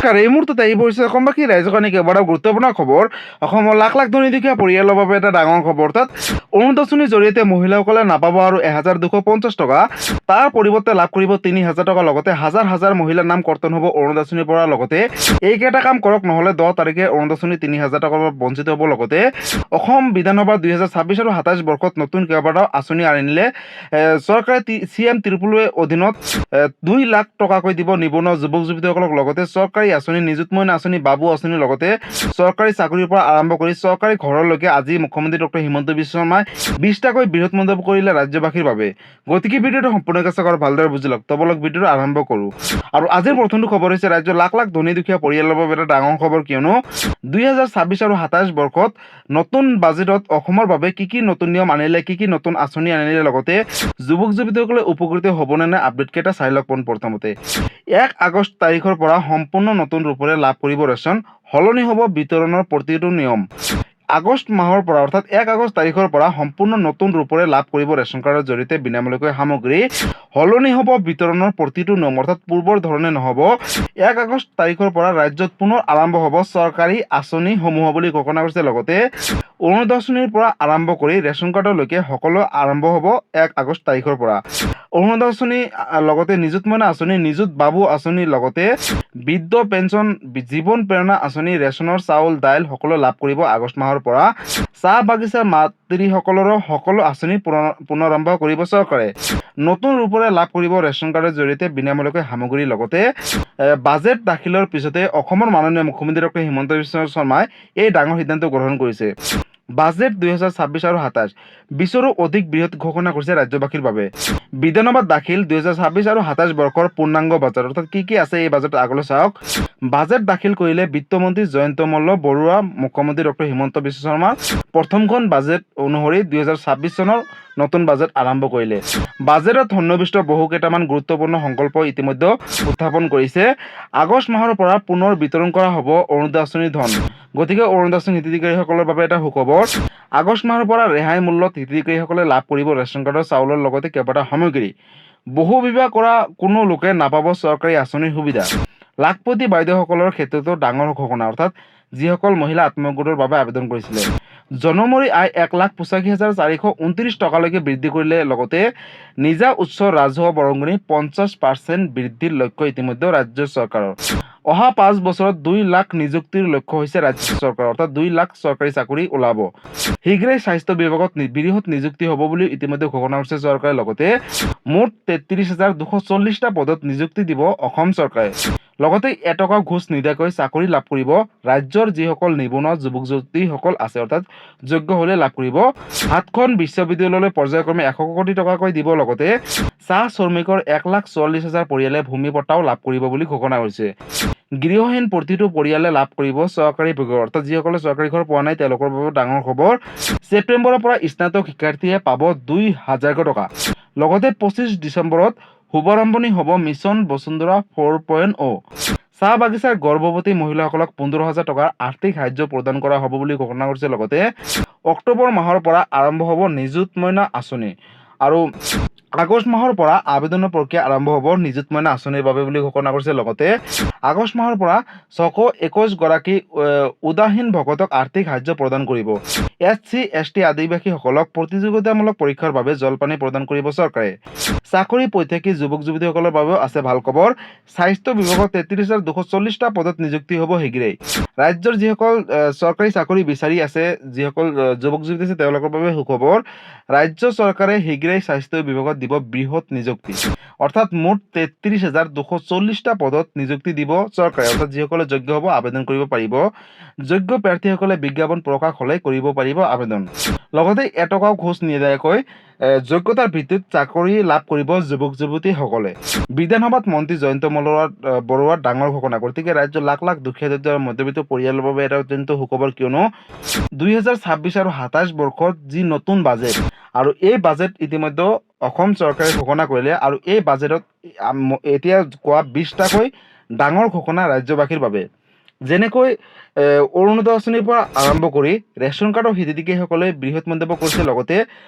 নমস্কাৰ, এই মুহূৰ্ততে এই পৰিছে অসমবাসী ৰাইজৰ কাৰণে কেইবাটা গুৰুত্বপূৰ্ণ খবৰ। অসমৰ লাখ লাখ ধনী দুখীয়া পৰিয়ালৰ বাবে এটা ডাঙৰ খবৰ। অৰ্থাৎ অৰুণোদয় আঁচনিৰ জৰিয়তে মহিলাসকলে নাপাব আৰু 1250 টকা, তাৰ পৰিৱৰ্তে লাভ কৰিব 3000 টকা। লগতে হাজাৰ হাজাৰ মহিলাৰ নাম কৰ্তন হ'ব অৰুণোদয় আঁচনিৰ পৰা। লগতে এইকেইটা কাম কৰক, নহ'লে 10 তাৰিখে অৰুণোদয় আঁচনি 3000 টকাৰ পৰা বঞ্চিত হ'ব। লগতে অসম বিধানসভা 2026 আৰু 27 বৰ্ষত নতুন কেইবাটাও আঁচনি আনিলে চৰকাৰে CM ত্ৰিপুলৰ অধীনত 2 লাখ টকাকৈ দিব নিবনুৱা যুৱক যুৱতীসকলক। লগতে চৰকাৰী আঁচনি নিযুত মইনা আঁচনি, বাবু আঁচনিৰ লগতে চৰকাৰী চাকৰিৰ পৰা আৰম্ভ কৰি চৰকাৰী ঘৰলৈকে আজি মুখ্যমন্ত্ৰী ডক্টৰ হিমন্ত বিশ্ব শৰ্মাই 20টাকৈ বৃহৎ মন্তব্য কৰিলে ৰাজ্যবাসীৰ বাবে। গতিকে ভিডিঅ'টো সম্পূৰ্ণকৈ চাওক আৰু ভালদৰে বুজি লওক। তো বলক ভিডিঅ'টো আৰম্ভ কৰোঁ। আৰু আজিৰ প্ৰথমটো খবৰ হৈছে ৰাজ্যৰ লাখ লাখ ধনী দুখীয়া পৰিয়ালৰ বাবে এটা ডাঙৰ খবৰ, কিয়নো 2026 আৰু 27 বৰ্ষত নতুন বাজেটত অসমৰ বাবে কি নতুন নিয়ম আনিলে, কি নতুন আঁচনি আনিলে, লগতে যুৱক যুৱতীসকলে উপকৃত হ'বনে নাই, আপডেট কেইটা চাই লওক। প্ৰথমতে 1 আগষ্ট তাৰিখৰ পৰা সম্পূৰ্ণ নতুন ৰূপৰে লাভ কৰিব ৰেচন, সলনি হ'ব বিতৰণৰ প্ৰতিটো নিয়ম। আগষ্ট মাহৰ পৰা অৰ্থাৎ 1 আগষ্ট তাৰিখৰ পৰা সম্পূৰ্ণ নতুন ৰূপৰে লাভ কৰিব ৰেচন কাৰ্ডৰ জৰিয়তে বিনামূলীয়াকৈ সামগ্ৰী, সলনি হ'ব বিতৰণৰ প্ৰতিটো নিয়ম। অৰ্থাৎ পূৰ্বৰ ধৰণে নহ'ব। 1 আগষ্ট তাৰিখৰ পৰা ৰাজ্যত পুনৰ আৰম্ভ হ'ব চৰকাৰী আঁচনিসমূহ বুলি ঘোষণা কৰিছে। লগতে অৰুণোদয় আঁচনিৰ পৰা আৰম্ভ কৰি ৰেচন কাৰ্ডলৈকে সকলো আৰম্ভ হ'ব 1 আগষ্ট তাৰিখৰ পৰা। অৰুণোদয় আঁচনি, লগতে নিযুত মইনা আঁচনি, নিযুত বাবু আঁচনি, লগতে বৃদ্ধ পেঞ্চন, জীৱন প্ৰেৰণা আঁচনি, ৰেচনৰ চাউল দাইল সকলো লাভ কৰিব আগষ্ট মাহৰ পৰা। চাহ বাগিচাৰ মাতৃসকলৰো সকলো আঁচনি পুনৰাৰম্ভ কৰিব চৰকাৰে। নতুন ৰূপৰে লাভ কৰিব ৰেচন কাৰ্ডৰ জৰিয়তে বিনামূলীয়াকৈ সামগ্ৰী। লগতে বাজেট দাখিলৰ পিছতে অসমৰ মাননীয় মুখ্যমন্ত্ৰী ডক্টৰ হিমন্ত বিশ্ব শৰ্মাই এই ডাঙৰ সিদ্ধান্ত গ্ৰহণ কৰিছে। বাজেট 2026 আৰু 27 20ৰো অধিক বৃহৎ ঘোষণা কৰিছে ৰাজ্যবাসীৰ বাবে। বিধানসভাত দাখিল 2026 আৰু 27 বৰ্ষৰ পূৰ্ণাংগ বাজেট। অৰ্থাৎ কি আছে এই বাজেট, আগলৈ চাওক। বাজেট দাখিল কৰিলে বিত্তমন্ত্ৰী জয়ন্ত মল্ল বৰুৱা, মুখ্যমন্ত্ৰী ডক্টৰ হিমন্ত বিশ্ব শৰ্মাৰ প্ৰথমখন বাজেট অনুসৰি 2026 চনৰ নতুন বাজেট আৰম্ভ কৰিলে। বাজেটত সন্নিৱিষ্ট বহু কেইটামান গুৰুত্বপূৰ্ণ সংকল্প ইতিমধ্যে উত্থাপন কৰিছে। আগষ্ট মাহৰ পৰা পুনৰ বিতৰণ কৰা হ'ব অৰুণোদয় আঁচনিৰ ধন। গতিকে অৰুণোদয় আঁচনি হিতাধিকাৰীসকলৰ বাবে এটা সুখবৰ। আগষ্ট মাহৰ পৰা ৰেহাই মূল্যত হিতাধিকাৰীসকলে লাভ কৰিব ৰেচন কাৰ্ডৰ চাউলৰ লগতে কেইবাটাও সামগ্ৰী। বহু বিবাহ কৰা কোনো লোকে নাপাব চৰকাৰী আঁচনিৰ সুবিধা। লাখপতি বাইদেউসকলৰ ক্ষেত্ৰতো ডাঙৰ ঘোষণা। অৰ্থাৎ যিসকল মহিলা আত্মগোটৰ বাবে আবেদন কৰিছিলে, জনমৰি আয় 1,85,429 টকালৈকে বৃদ্ধি কৰিলে। লগতে নিজা উচ্চ ৰাজহুৱা বৰঙণি 50% বৃদ্ধিৰ লক্ষ্য ইতিমধ্যে ৰাজ্য চৰকাৰৰ। অহা 5 বছৰত 2 লাখ নিযুক্তিৰ লক্ষ্য হৈছে ৰাজ্য চৰকাৰৰ। অৰ্থাৎ 2 লাখ চৰকাৰী চাকৰি ওলাব। শীঘ্ৰেই স্বাস্থ্য বিভাগত বৃহৎ নিযুক্তি হ'ব বুলি ইতিমধ্যে ঘোষণা কৰিছে চৰকাৰে। লগতে মুঠ 33,240টা পদত নিযুক্তি দিব অসম চৰকাৰে। লগতে এটকা ঘোষ নিদিয়াকৈ চাকৰি লাভ কৰিব ৰাজ্যৰ যিসকল নিবনুৱা যুৱক যুৱতীসকল আছে, অৰ্থাৎ যোগ্য হ'লে লাভ কৰিব। 7খন বিশ্ববিদ্যালয়লৈ পৰ্যায়ক্ৰমে 100 কোটি টকাকৈ দিব। লগতে চাহ শ্ৰমিকৰ 1,44,000 পৰিয়ালে ভূমি পট্টাও লাভ কৰিব বুলি ঘোষণা কৰিছে। গৃহহীন প্ৰতিটো পৰিয়ালে লাভ কৰিব চৰকাৰী ঘৰ। অৰ্থাৎ যিসকলে চৰকাৰী ঘৰ পোৱা নাই তেওঁলোকৰ বাবে ডাঙৰ খবৰ। ছেপ্টেম্বৰৰ পৰা স্নাতক শিক্ষাৰ্থীয়ে পাব 2,000 টকা। লগতে 25 ডিচেম্বৰত শুভাৰম্ভণি হ'ব মিছন বসুন্ধৰা 4.0। চাহ বাগিচাৰ গৰ্ভৱতী মহিলাসকলক 15,000 টকাৰ আৰ্থিক সাহায্য প্ৰদান কৰা হ'ব বুলি ঘোষণা কৰিছে। লগতে অক্টোবৰ মাহৰ পৰা আৰম্ভ হ'ব নিযুত মইনা আঁচনি। আৰু আগষ্ট মাহৰ পৰা আবেদনৰ প্ৰক্ৰিয়া আৰম্ভ হ'ব নিযুত মইনা আঁচনিৰ বাবে বুলি ঘোষণা কৰিছে। লগতে আগষ্ট মাহৰ পৰা 621 গৰাকী উদাসীন ভকতক আৰ্থিক সাহায্য প্ৰদান কৰিব। SC ST আদিবাসীসকলক প্ৰতিযোগিতামূলক পৰীক্ষাৰ বাবে জলপানী প্ৰদান কৰিব চৰকাৰে। চাকৰি প্ৰত্যাশী যুৱক যুৱতীসকলৰ বাবেও আছে ভাল খবৰ। স্বাস্থ্য বিভাগত 33,240টা পদত নিযুক্তি হ'ব শীঘ্ৰেই। ৰাজ্যৰ যিসকল চৰকাৰী চাকৰি বিচাৰি আছে, যিসকল যুৱক যুৱতী আছে তেওঁলোকৰ বাবে সুখবৰ। ৰাজ্য চৰকাৰে শীঘ্ৰেই স্বাস্থ্য বিভাগত দিব বৃহৎ নিযুক্তি। অৰ্থাৎ মুঠ 33,240টা পদত নিযুক্তি দিব চৰকাৰে। অৰ্থাৎ যিসকলে যোগ্য হ'ব আবেদন কৰিব পাৰিব। যোগ্য প্ৰাৰ্থীসকলে বিজ্ঞাপন প্ৰকাশ হ'লে কৰিব পাৰিব আবেদন। লগতে এটকাও ঘোষ নিদিয়াকৈ যোগ্যতাৰ ভিত্তিত চাকৰি লাভ কৰিব যুৱক যুৱতীসকলে। বিধানসভাত মন্ত্ৰী জয়ন্ত মল্ল বৰুৱাৰ ডাঙৰ ঘোষণা। গতিকে ৰাজ্যৰ লাখ লাখ দুখীয়া দৰিদ্ৰ আৰু মধ্যবিত্ত পৰিয়ালৰ বাবে এটা অত্যন্ত সুখবৰ, কিয়নো 2026 আৰু 27 বৰ্ষত যি নতুন বাজেট, আৰু এই বাজেট ইতিমধ্যে অসম চৰকাৰে ঘোষণা কৰিলে। আৰু এই বাজেটত এতিয়া কোৱা 20টাকৈ ডাঙৰ ঘোষণা ৰাজ্যবাসীৰ বাবে। যেনেকৈ অৰুণোদয় আঁচনিৰ পৰা আৰম্ভ কৰি ৰেচন কাৰ্ডৰ হিতাধিকাৰীসকলে বৃহৎ মন্তব্য কৰিছে। লগতে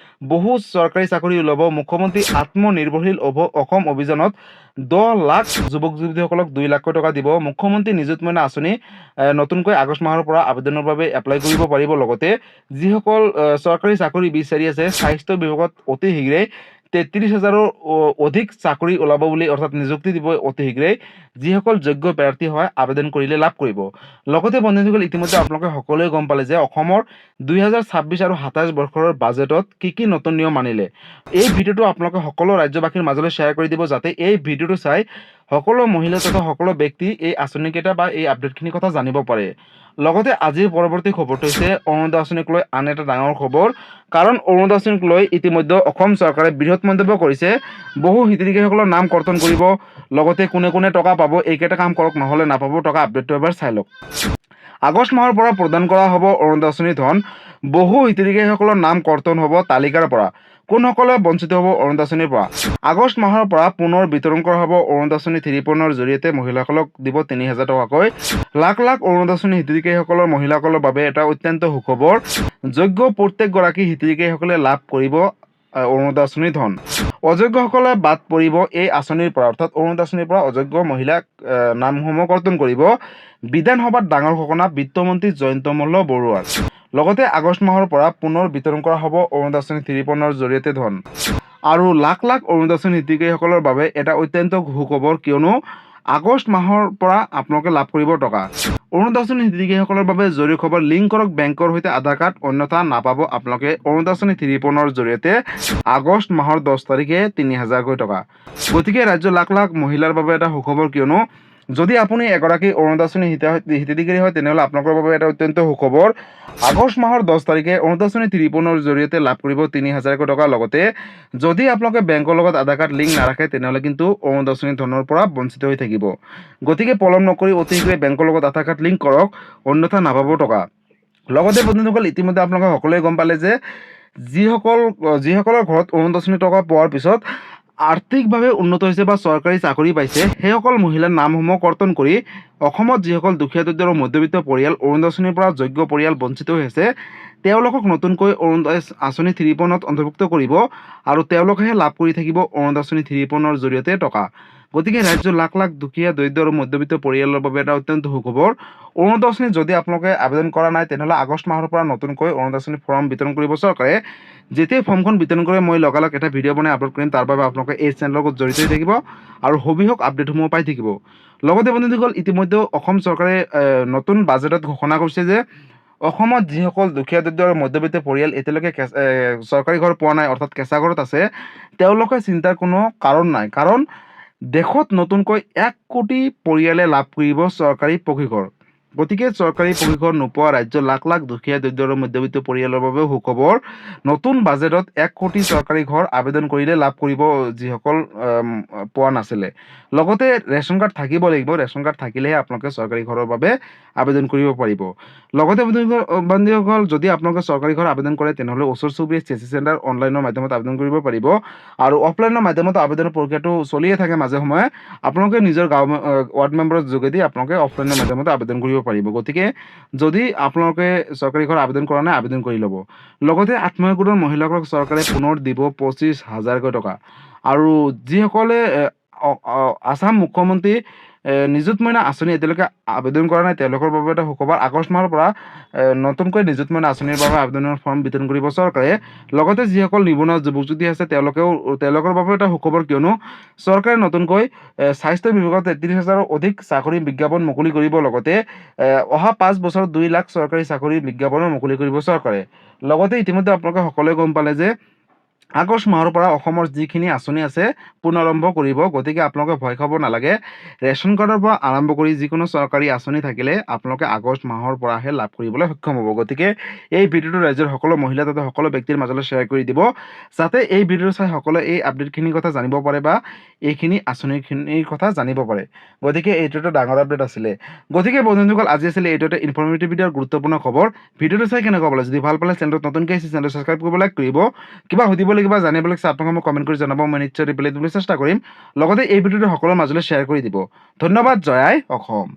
বহু চৰকাৰী চাকৰি ওলাব। মুখ্যমন্ত্ৰী আত্মনিৰ্ভৰশীল অসম অভিযানত 10 লাখ যুৱক যুৱতীসকলক 2 লাখ টকা দিব। মুখ্যমন্ত্ৰী নিযুত মইনা আঁচনি নতুনকৈ আগষ্ট মাহৰ পৰা আবেদনৰ বাবে এপ্লাই কৰিব পাৰিব। লগতে যিসকল চৰকাৰী চাকৰি বিচাৰি আছে, স্বাস্থ্য বিভাগত অতি শীঘ্ৰেই 33,000ৰো অধিক চাকৰি ওলাব বুলি, অৰ্থাৎ নিযুক্তি দিব অতি শীঘ্ৰেই। যিসকল যোগ্য প্ৰাৰ্থী হয় আবেদন কৰিলে লাভ কৰিব। লগতে বন্ধুসকল, ইতিমধ্যে আপোনালোকে সকলোৱে গম পালে যে অসমৰ 2026 আৰু 27 বৰ্ষৰ বাজেটত কি নতুন নিয়ম আনিলে। এই ভিডিঅ'টো আপোনালোকে সকলো ৰাজ্যবাসীৰ মাজলৈ শ্বেয়াৰ কৰি দিব, যাতে এই ভিডিঅ'টো চাই সকলো মহিলা তথা সকলো ব্যক্তি এই আঁচনিকেইটা বা এই আপডেটখিনিৰ কথা জানিব পাৰে। লগতে আজিৰ পৰৱৰ্তী খবৰটো হৈছে অৰুণোদয় আঁচনিক লৈ আন এটা ডাঙৰ খবৰ। কাৰণ অৰুণোদয় আঁচনিক লৈ ইতিমধ্যে অসম চৰকাৰে বৃহৎ মন্তব্য কৰিছে। বহু হিতাধিকাৰীসকলৰ নাম কৰ্তন কৰিব। লগতে কোনে কোনে টকা পাব, এইকেইটা কাম কৰক, নহ'লে নাপাব টকা। আপডেটটো এবাৰ চাই লওক। আগষ্ট মাহৰ পৰা প্ৰদান কৰা হ'ব অৰুণোদয় আঁচনিৰ ধন। বহু হিতাধিকাৰীসকলৰ নাম কৰ্তন হ'ব তালিকাৰ পৰা। কোনসকলে বঞ্চিত হ'ব অৰুণোদয় আঁচনিৰ পৰা? আগষ্ট মাহৰ পৰা পুনৰ বিতৰণ কৰা হ'ব অৰুণোদয় আঁচনি 3.0 ৰ জৰিয়তে মহিলাসকলক দিব 3,000 টকাকৈ। লাখ লাখ অৰুণোদয় আঁচনি হিতাধিকাৰীসকলৰ মহিলাসকলৰ বাবে এটা অত্যন্ত সুখবৰ। যোগ্য প্ৰত্যেকগৰাকী হিতাধিকাৰীসকলে লাভ কৰিব অৰুণোদয় আঁচনিৰ ধন। অযোগ্যসকলে বাদ পৰিব এই আঁচনিৰ পৰা, অৰ্থাৎ অৰুণোদয় আঁচনিৰ পৰা অযোগ্য মহিলাক নামসমূহ কৰ্তন কৰিব। বিধানসভাত ডাঙৰ ঘোষণা বিত্তমন্ত্ৰী জয়ন্ত মল্ল বৰুৱাৰ। লগতে আগষ্ট মাহৰ পৰা পুনৰ বিতৰণ কৰা হ'ব অৰুণোদয় আঁচনি 3.0 ৰ জৰিয়তে ধন। আৰু লাখ লাখ অৰুণোদয় আঁচনি হিতাধিকাৰীসকলৰ বাবে এটা অত্যন্ত সুখবৰ, কিয়নো আগষ্ট মাহৰ পৰা আপোনালোকে লাভ কৰিব টকা। অৰুণোদয় আঁচনি হিতাধিকাৰীসকলৰ বাবে জৰুৰী খবৰ, লিংক কৰক বেংকৰ সৈতে আধাৰ কাৰ্ড, অন্যথা নাপাব আপোনালোকে অৰুণোদয় আঁচনি 3.0 ৰ জৰিয়তে আগষ্ট মাহৰ 10 তাৰিখে 3,000কৈ টকা। গতিকে ৰাজ্যৰ লাখ লাখ মহিলাৰ বাবে এটা সুখবৰ, কিয়নো যদি আপুনি এগৰাকী অৰুণোদয় আঁচনি হিতাধিকাৰী হয়, তেনেহ'লে আপোনালোকৰ বাবে এটা অত্যন্ত সুখবৰ। আগষ্ট মাহৰ 10 তাৰিখে অৰুণোদয় আঁচনি 3.0 ৰ জৰিয়তে লাভ কৰিব 3,000কৈ টকা। লগতে যদি আপোনালোকে বেংকৰ লগত আধাৰ কাৰ্ড লিংক নাৰাখে, তেনেহ'লে কিন্তু অৰুণোদয় আঁচনিৰ ধনৰ পৰা বঞ্চিত হৈ থাকিব। গতিকে পলম নকৰি অতি শীঘ্ৰে বেংকৰ লগত আধাৰ কাৰ্ড লিংক কৰক, অন্যথা নাপাব টকা। লগতে বন্ধুসকল, ইতিমধ্যে আপোনালোকে সকলোৱে গম পালে যে যিসকলৰ ঘৰত অৰুণোদয় আঁচনি টকা পোৱাৰ পিছত আৰ্থিকভাৱে উন্নত হৈছে বা চৰকাৰী চাকৰি পাইছে, সেইসকল মহিলাৰ নামসমূহ কৰ্তন কৰি অসমত যিসকল দুখীয়া দৰিদ্ৰ আৰু মধ্যবিত্ত পৰিয়াল অৰুণোদয় আঁচনিৰ পৰা যোগ্য পৰিয়াল বঞ্চিত হৈ আছে, তেওঁলোকক নতুনকৈ অৰুণোদয় আঁচনি 3.0 ত অন্তৰ্ভুক্ত কৰিব আৰু তেওঁলোকেহে লাভ কৰি থাকিব অৰুণোদয় আঁচনি 3.0 ৰ জৰিয়তে টকা। গতিকে ৰাজ্যৰ লাখ লাখ দুখীয়া দৰিদ্ৰ আৰু মধ্যবিত্ত পৰিয়ালৰ বাবে এটা অত্যন্ত সুখবৰ। অৰুণোদয় আঁচনি যদি আপোনালোকে আবেদন কৰা নাই, তেনেহ'লে আগষ্ট মাহৰ পৰা নতুনকৈ অৰুণোদয় আঁচনি ফৰ্ম বিতৰণ কৰিব চৰকাৰে। যেতিয়া ফৰ্মখন বিতৰণ কৰে, মই লগালগ এটা ভিডিঅ' বনাই আপলোড কৰিম। তাৰ বাবে আপোনালোকে এই চেনেলৰ লগত জড়িত হৈ থাকিব আৰু সবিশেষ আপডেটসমূহ পাই থাকিব। লগতে বন্ধুসকল, ইতিমধ্যে অসম চৰকাৰে নতুন বাজেটত ঘোষণা কৰিছে যে অসমত যিসকল দুখীয়া দৰিদ্ৰ আৰু মধ্যবিত্ত পৰিয়াল এতিয়ালৈকে চৰকাৰী ঘৰ পোৱা নাই, অৰ্থাৎ কেঁচা ঘৰত আছে, তেওঁলোকে চিন্তাৰ কোনো কাৰণ নাই। কাৰণ দেশত নতুনকৈ 1 কোটি পৰিয়ালে লাভ কৰিব চৰকাৰী পকী ঘৰ। গতিকে চৰকাৰী পকী ঘৰ নোপোৱা ৰাজ্যৰ লাখ লাখ দুখীয়া দৰিদ্ৰ আৰু মধ্যবিত্ত পৰিয়ালৰ বাবে সুখবৰ। নতুন বাজেটত 1 কোটি চৰকাৰী ঘৰ আবেদন কৰিলে লাভ কৰিব যিসকল পোৱা নাছিলে। লগতে ৰেচন কাৰ্ড থাকিব লাগিব। ৰেচন কাৰ্ড থাকিলেহে আপোনালোকে চৰকাৰী ঘৰৰ বাবে আবেদন কৰিব পাৰিব। লগতে বন্ধুসকল, যদি আপোনালোকে চৰকাৰী ঘৰ আবেদন কৰে, তেনেহ'লে ওচৰ চুবুৰীয়া CSC চেণ্টাৰ অনলাইনৰ মাধ্যমত আবেদন কৰিব পাৰিব। আৰু অফলাইনৰ মাধ্যমত আবেদনৰ প্ৰক্ৰিয়াটো চলিয়ে থাকে মাজে সময়ে। আপোনালোকে নিজৰ ৱাৰ্ড মেম্বাৰৰ যোগেদি আপোনালোকে অফলাইনৰ মাধ্যমত আবেদন কৰিব পাৰিব। গতিকে যদি আপোনালোকে চৰকাৰী ঘৰ আবেদন কৰা নাই, আবেদন কৰি ল'ব। লগতে আত্মসহায়ক গোটৰ মহিলাসকলক চৰকাৰে পুনৰ দিব 25,000কৈ টকা। আৰু যিসকলে আছাম মুখ্যমন্ত্ৰী নিযুত মইনা আঁচনি এতিয়ালৈকে আবেদন কৰা নাই, তেওঁলোকৰ বাবে এটা সুখবৰ। আগষ্ট মাহৰ পৰা নতুনকৈ নিযুত মইনা আঁচনিৰ বাবে আবেদনৰ ফৰ্ম বিতৰণ কৰিব চৰকাৰে। লগতে যিসকল নিবনুৱা যুৱক যুৱতী আছে, তেওঁলোকৰ বাবে এটা সুখবৰ, কিয়নো চৰকাৰে নতুনকৈ স্বাস্থ্য বিভাগত 33,000ৰো অধিক চাকৰি বিজ্ঞাপন মুকলি কৰিব। লগতে অহা 5 বছৰত 2 লাখ চৰকাৰী চাকৰি বিজ্ঞাপনো মুকলি কৰিব চৰকাৰে। লগতে ইতিমধ্যে আপোনালোকে সকলোৱে গম পালে যে আগষ্ট মাহৰ পৰা অসমৰ যিখিনি আঁচনি আছে পুনৰাৰম্ভ কৰিব। গতিকে আপোনালোকে ভয় খাব নালাগে। ৰেচন কাৰ্ডৰ পৰা আৰম্ভ কৰি যিকোনো চৰকাৰী আঁচনি থাকিলে আপোনালোকে আগষ্ট মাহৰ পৰাহে লাভ কৰিবলৈ সক্ষম হ'ব। গতিকে এই ভিডিঅ'টো ৰাজ্যৰ সকলো মহিলা তথা সকলো ব্যক্তিৰ মাজলৈ শ্বেয়াৰ কৰি দিব, যাতে এই ভিডিঅ'টো চাই সকলোৱে এই আপডেটখিনিৰ কথা জানিব পাৰে বা এইখিনি আঁচনিখিনিৰ কথা জানিব পাৰে। গতিকে এইটো এটা ডাঙৰ আপডেট আছিলে। গতিকে বন্ধুসকল, আজি আছিলে এইটো এটা ইনফৰ্মেটিভ ভিডিঅ' গুৰুত্বপূৰ্ণ খবৰ। ভিডিঅ'টো চাই কেনেকুৱা পালে? যদি ভাল পালে চেনেলটো নতুনকৈ আহিছে, চেনেলটো ছাবস্ক্ৰাইব কৰিব, লাইক কৰিব। কিবা সুধিব লাগিব বা জানিব লাগিছে, আপোনালোকে মোক কমেণ্ট কৰি জনাব। মই নিশ্চয় ৰিপ্লাই দিবলৈ চেষ্টা কৰিম। লগতে এই ভিডিঅ'টো সকলোৰে মাজলৈ শ্বেয়াৰ কৰি দিব। ধন্যবাদ। জয় আই অসম।